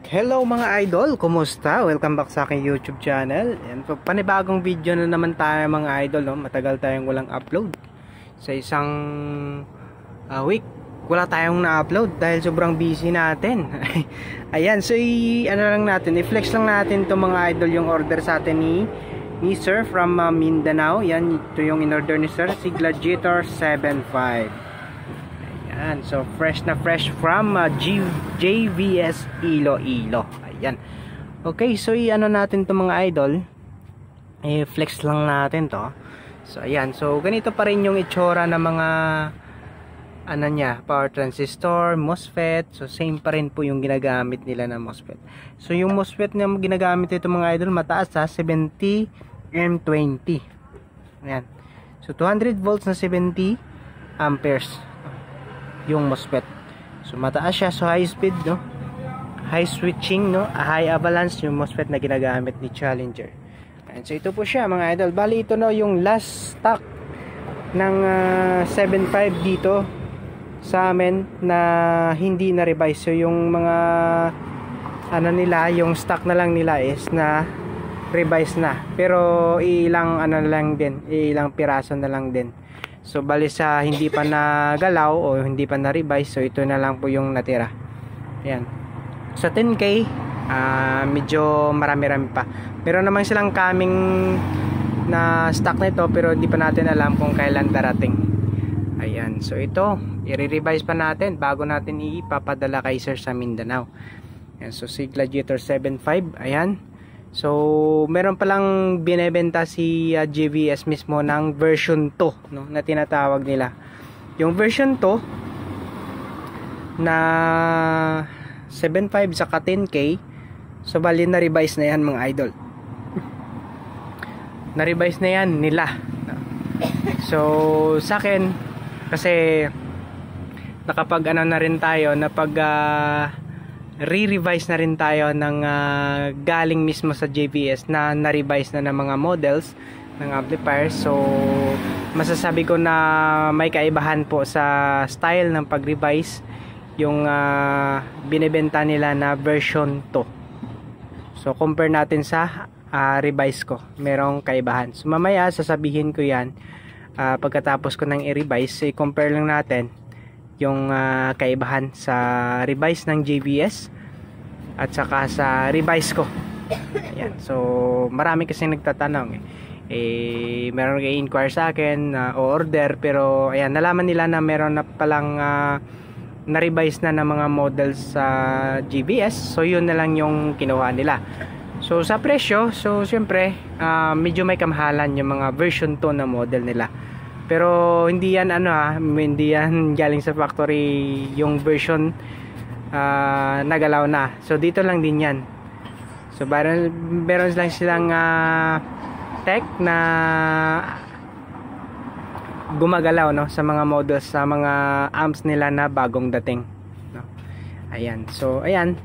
Hello mga idol, kumusta? Welcome back sa aking YouTube channel. Yan, panibagong video na naman tayo mga idol, no? Matagal tayong walang upload. Sa isang week, wala tayong na-upload dahil sobrang busy natin. Ayan, so i-flex lang natin to mga idol yung order sa atin ni Sir from Mindanao. Yan, ito yung in-order ni Sir, si Gladiator 75. Ayan, so fresh na fresh from JVS Iloilo. Ayan. Okay, so i-ano natin to mga idol. I-flex lang natin to. So ayan, so ganito pa rin yung itsura ng mga ano niya, power transistor, MOSFET. So same pa rin po yung ginagamit nila na MOSFET. So yung MOSFET na ginagamit ito mga idol, mataas ha, 70 M20. Ayan. So 200 volts na 70 amperes yung MOSFET. So mataas siya, so high speed, no? High switching, no? High avalanche yung MOSFET na ginagamit ni Challenger. And so ito po siya mga idol. Bali ito no yung last stock ng 75 dito sa amin na hindi na revise. So yung mga ano nila, yung stock na lang nila is na revise na. Pero ilang ano na lang din, ilang piraso na lang din. So bali sa hindi pa nagalaw o hindi pa na-revise, so ito na lang po yung natira. Ayan. Sa 10K, medyo marami-rami pa. Meron naman silang coming na stock nito pero hindi pa natin alam kung kailan darating. Ayan. So ito, i-revise pa natin bago natin ipapadala kay Sir sa Mindanao. Ayan. So si Gladiator 75, ayan. So, meron palang binebenta si JVS mismo ng version 2, no, na tinatawag nila. Yung version 2 na 7.5 saka 10K, so bali na revise na yan mga idol. Na revise na yan nila. So, sa akin kasi nakapag ano na rin tayo, re-revise na rin tayo ng galing mismo sa JVS na na-revise na ng mga models ng amplifiers. So masasabi ko na may kaibahan po sa style ng pag-revise yung binebenta nila na version 2. So compare natin sa revise ko, merong kaibahan. So mamaya sasabihin ko yan pagkatapos ko nang i-revise. I-compare lang natin yung kaibahan sa revise ng JVS at saka sa revise ko. Ayan. So marami kasi nagtatanong meron i-inquire sa akin o order, pero ayan, nalaman nila na meron na palang na-revise na ng mga models sa JVS. So yun na lang yung kinuha nila. So sa presyo, so syempre medyo may kamahalan yung mga version 2 na model nila. Pero hindi yan hindi yan galing sa factory yung version nagalaw na. So dito lang din yan. So meron lang silang tech na gumagalaw, no, sa mga models, sa mga amps nila na bagong dating, no? Ayan. So ayan,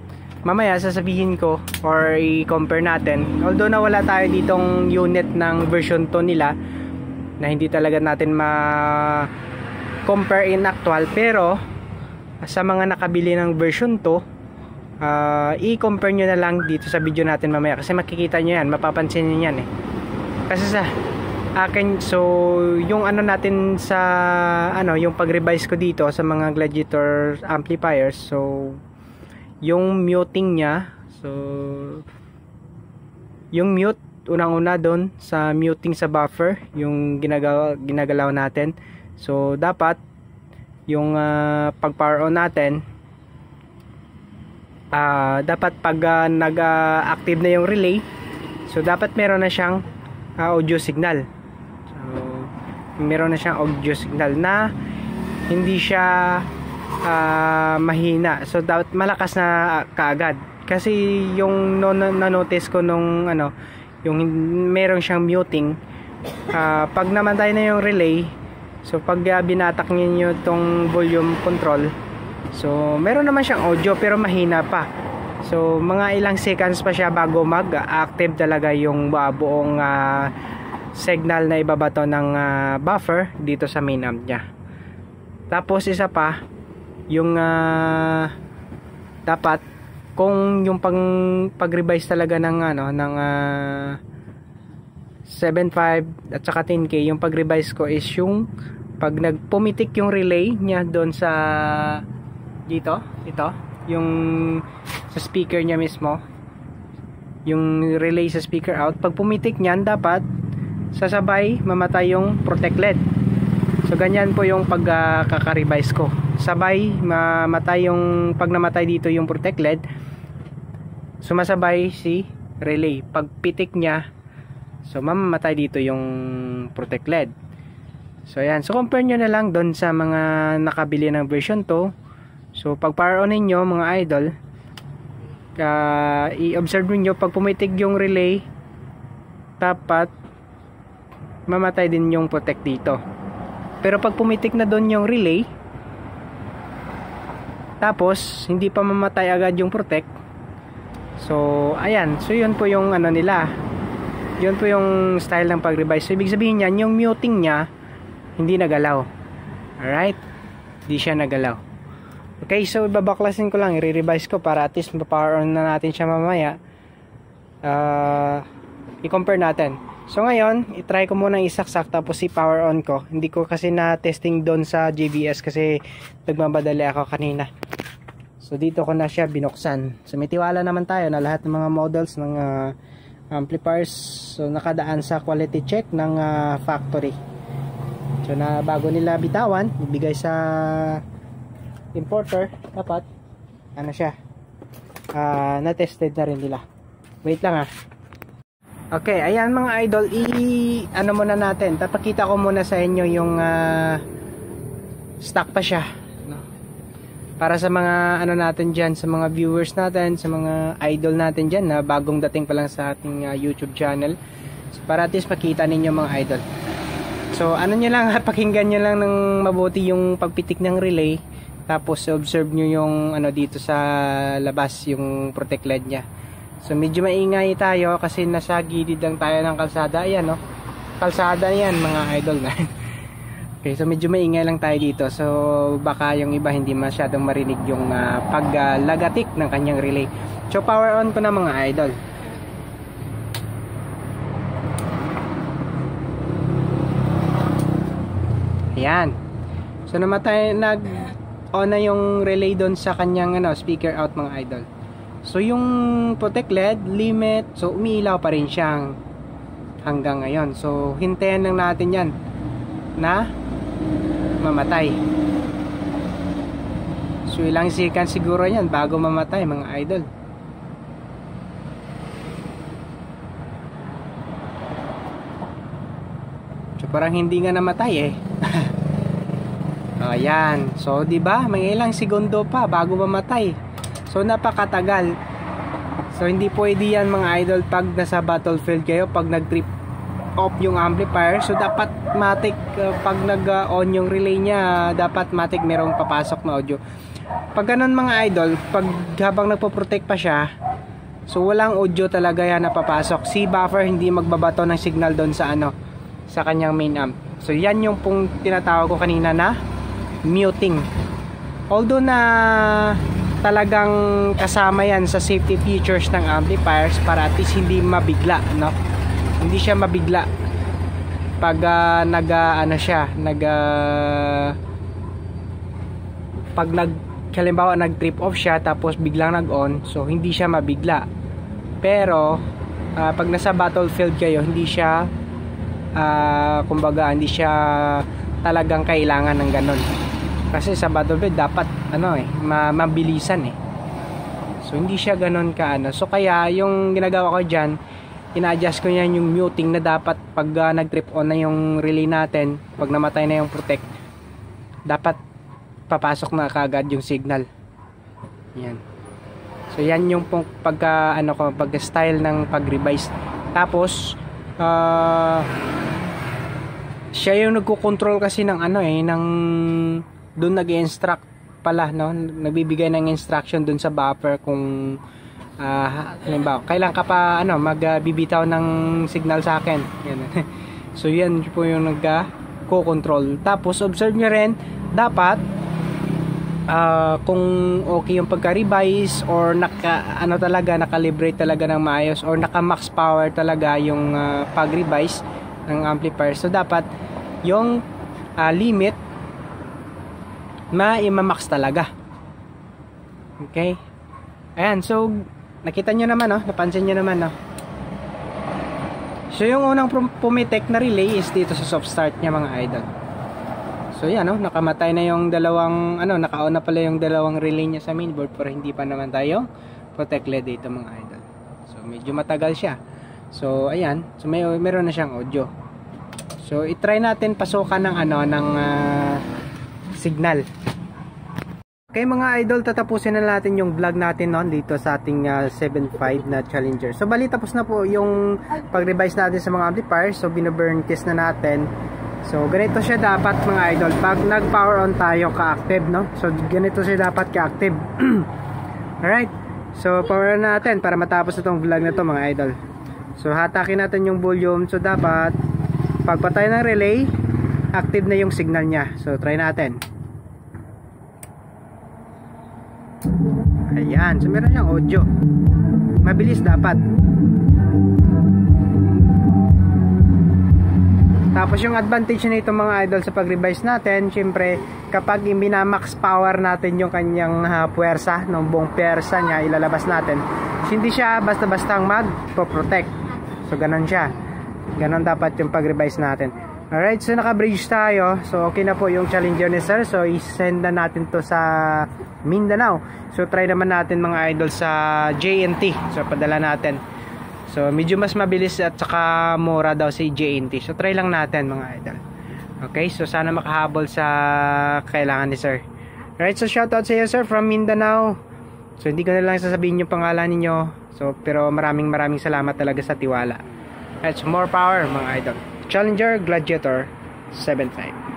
mamaya sasabihin ko or i-compare natin. Although nawala tayo ditong unit ng version 2 nila na hindi talaga natin ma-compare in actual, pero sa mga nakabili ng version 2, i-compare nyo na lang dito sa video natin mamaya, kasi makikita nyo yan, mapapansin nyo yan kasi sa akin. So yung ano natin sa yung pag-revise ko dito sa mga Gladiator amplifiers, so yung muting nya, so yung mute, unang-una doon sa muting sa buffer, yung ginagalaw natin. So dapat yung pag power on natin, dapat pag nag-active na yung relay, so dapat meron na siyang audio signal. So meron na siyang audio signal na hindi siya mahina. So dapat malakas na kaagad, kasi yung na-notice ko nung yung meron siyang muting, pag namatay na yung relay, so pag binatak niyo tong volume control, so meron naman siyang audio pero mahina pa. So mga ilang seconds pa siya bago mag-active talaga yung buong signal na ibabato ng buffer dito sa main amp niya. Tapos isa pa, yung dapat kung yung pag-revise talaga ng ano ng 7.5 at saka 10K, yung pag-revise ko is yung pag nagpumitik yung relay niya doon sa ito yung sa speaker niya mismo, yung relay sa speaker out, pag pumitik niyan dapat sasabay mamatay yung protect LED. So ganyan po yung pagkaka-revise ko, sabay mamatay yung pag namatay dito yung protect LED, sumasabay si relay. Pag pitik niya, so mamamatay dito yung protect LED. So ayan, so compare nyo na lang doon sa mga nakabili ng version 2. So pag power on ninyo mga idol, i-observe niyo pag pumitig yung relay, dapat mamatay din yung protect dito. Pero pag pumitik na doon yung relay, tapos hindi pa mamatay agad yung protect, so ayan, so yun po yung ano nila, yun po yung style ng pag-revise. So ibig sabihin niyan, yung muting niya hindi nagalaw. Alright, hindi siya nagalaw. Okay, so ibabaklasin ko lang, i-revise ko para at least ma-power on na natin siya mamaya. I-compare natin. So ngayon, i-try ko muna isaksak tapos i-power on ko. Hindi ko kasi na-testing doon sa JBS kasi nagmamadali ako kanina. So dito ko na siya binuksan. So may tiwala naman tayo na lahat ng mga models ng amplifiers so nakadaan sa quality check ng factory. So na bago nila bitawan, ibigay sa importer, dapat ano siya, na-tested na rin nila. Wait lang Okay, ayan mga idol, ano muna natin, papakita ko muna sa inyo yung stock pa siya, no? Para sa mga ano natin dyan, sa mga viewers natin, sa mga idol natin dyan na bagong dating pa lang sa ating YouTube channel. So, para at least makita ninyo mga idol. So ano nyo lang, pakinggan nyo lang ng mabuti yung pagpitik ng relay. Tapos observe nyo yung ano dito sa labas, yung protect LED nya. So medyo maingay tayo kasi nasa gilid lang tayo ng kalsada. Ayan no, kalsada yan mga idol na. Okay, so medyo maingay lang tayo dito. So baka yung iba hindi masyadong marinig yung paglagatik ng kanyang relay. So power on ko na mga idol. Ayan. So namatay, nag-on na yung relay doon sa kanyang speaker out mga idol. So yung protect LED limit, so umiilaw pa rin siyang hanggang ngayon. So hintayin lang natin yan na mamatay. So ilang second siguro yan bago mamatay mga idol. So parang hindi nga namatay Ayan. So, 'di ba? May ilang segundo pa bago mamatay. So, napakatagal. So, hindi pwede 'yan mga idol pag nasa battlefield kayo, pag nag-trip off yung amplifier. So, dapat matik pag nag-on yung relay niya, dapat matik merong papasok na audio. Pag ganun mga idol, pag habang nagpo-protect pa siya, so walang audio talaga yan na papasok. Si buffer hindi magbabato ng signal doon sa sa kanyang main amp. So, yan yung pong tinatawag ko kanina na muting. Although na talagang kasama yan sa safety features ng amplifiers para at least hindi mabigla, no? Hindi siya mabigla pag pag halimbawa nag-trip off siya tapos biglang nag-on, so hindi siya mabigla. Pero pag nasa battlefield kayo, hindi siya kumbaga hindi siya talagang kailangan ng ganun. Kasi sa battlefield dapat mabilisan So hindi siya ganun ka So kaya yung ginagawa ko diyan, ina-adjust ko yan yung muting na dapat pag nag-trip on na yung relay natin, pag namatay na yung protect, dapat papasok na kaagad yung signal. Yan. So yan yung pag style ng pag-revise. Tapos siya yung nagko-control kasi ng ng doon nag-instruct pala, no? Nagbibigay ng instruction doon sa buffer kung halimbawa kailan ka pa magbibitaw ng signal sa akin. Yan. So yan po yung nagko-control. Tapos observe nyo rin, dapat kung okay yung pagka-revise or naka-calibrate talaga ng maayos or naka-max power talaga yung pag-revise ng amplifier. So dapat yung limit ma-max talaga. Okay? Ayan, so nakita nyo naman, napansin nyo naman, So yung unang pumitik na relay is dito sa soft start niya, mga idol. So yan, nakamatay na yung dalawang, naka-on na pala yung dalawang relay niya sa mainboard, pero hindi pa naman tayo protected dito, mga idol. So medyo matagal siya. So ayan, so meron na siyang audio. So i-try natin pasukan ng signal. Okay mga idol, tatapusin na natin yung vlog natin dito sa ating 7.5 na Challenger. So bali tapos na po yung pag-revise natin sa mga amplifiers. So binaburn test na natin. So ganito siya dapat, mga idol, pag nag-power on tayo ka-active, So ganito siya dapat ka-active. Alright, so power on natin para matapos itong vlog na to, mga idol. So hatakin natin yung volume. So dapat pagpatay ng relay, active na yung signal niya. So try natin. Ayan, so meron siyang audio. Mabilis dapat. Tapos yung advantage nito, mga idol, sa pag-revise natin, syempre kapag minamax power natin yung kanyang puwersa, ng buong puwersa niya ilalabas natin, hindi siya basta-bastang magpo-protect. So ganon siya. Ganon dapat yung pag-revise natin. Alright, so naka-bridge tayo. So okay na po yung Challenger ni sir. So i-send na natin to sa Mindanao. So try naman natin, mga idol, sa JNT. So padala natin. So medyo mas mabilis at saka mura daw si JNT. So try lang natin, mga idol. Okay, so sana makahabol sa kailangan ni sir. Alright, so shoutout sa iyo, sir, from Mindanao. So hindi ko na lang sasabihin yung pangalan ninyo. So pero maraming salamat talaga sa tiwala. Alright, so more power, mga idol. Challenger Gladiator 7.5.